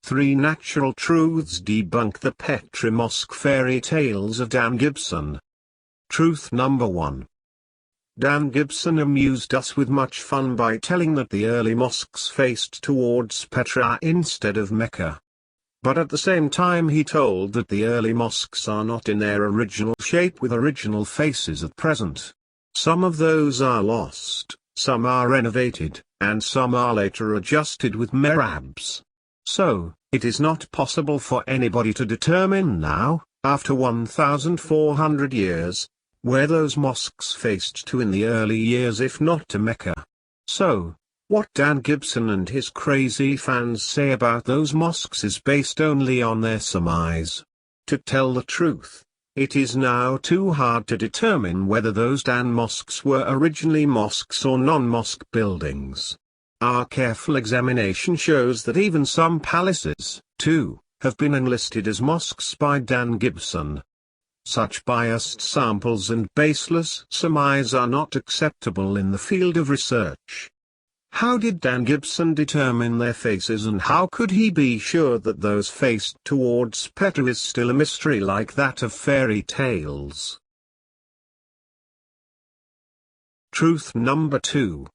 3 Natural Truths debunk the Petra-Mosque fairy tales of Dan Gibson. Truth number 1. Dan Gibson amused us with much fun by telling that the early mosques faced towards Petra instead of Mecca. But at the same time he told that the early mosques are not in their original shape with original faces at present. Some of those are lost, some are renovated, and some are later adjusted with mehrabs. So, it is not possible for anybody to determine now, after 1,400 years, where those mosques faced to in the early years if not to Mecca. So, what Dan Gibson and his crazy fans say about those mosques is based only on their surmise. To tell the truth, it is now too hard to determine whether those Dan mosques were originally mosques or non-mosque buildings. Our careful examination shows that even some palaces, too, have been enlisted as mosques by Dan Gibson. Such biased samples and baseless surmise are not acceptable in the field of research. How did Dan Gibson determine their faces, and how could he be sure that those faced towards Petra is still a mystery like that of fairy tales? Truth number 2.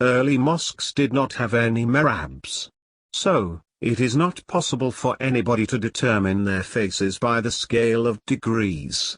Early mosques did not have any mehrabs. So, it is not possible for anybody to determine their faces by the scale of degrees.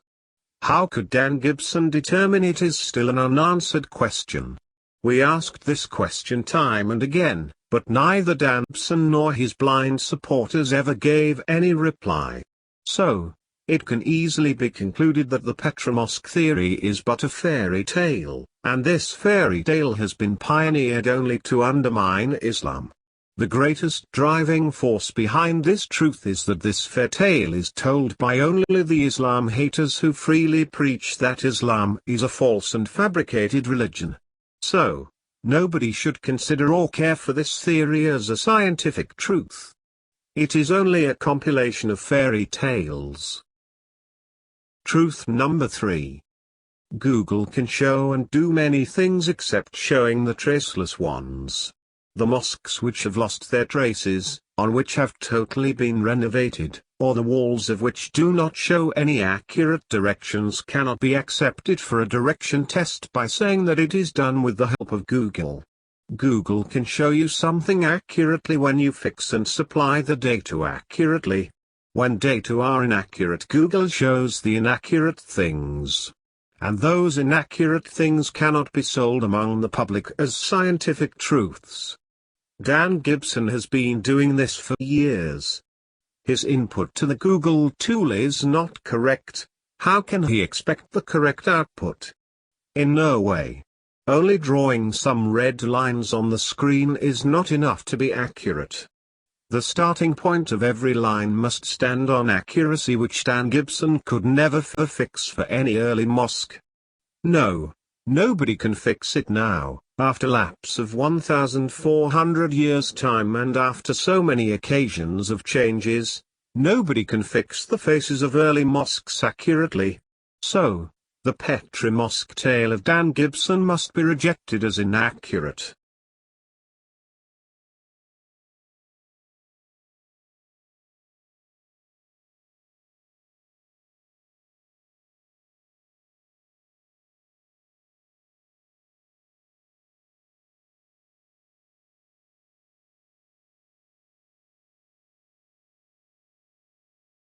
How could Dan Gibson determine it is still an unanswered question. We asked this question time and again, but neither Dan Gibson nor his blind supporters ever gave any reply. So, it can easily be concluded that the Petra-Mosque theory is but a fairy tale, and this fairy tale has been pioneered only to undermine Islam. The greatest driving force behind this truth is that this fairy tale is told by only the Islam haters who freely preach that Islam is a false and fabricated religion. So, nobody should consider or care for this theory as a scientific truth. It is only a compilation of fairy tales. Truth number 3. Google can show and do many things except showing the traceless ones. The mosques which have lost their traces, on which have totally been renovated, or the walls of which do not show any accurate directions cannot be accepted for a direction test by saying that it is done with the help of Google. Google can show you something accurately when you fix and supply the data accurately. When data are inaccurate, Google shows the inaccurate things. And those inaccurate things cannot be sold among the public as scientific truths. Dan Gibson has been doing this for years. His input to the Google tool is not correct. How can he expect the correct output? In no way. Only drawing some red lines on the screen is not enough to be accurate. The starting point of every line must stand on accuracy, which Dan Gibson could never fix for any early mosque. No, nobody can fix it now, after lapse of 1,400 years' time and after so many occasions of changes. Nobody can fix the faces of early mosques accurately. So, the Petra-Mosque tale of Dan Gibson must be rejected as inaccurate.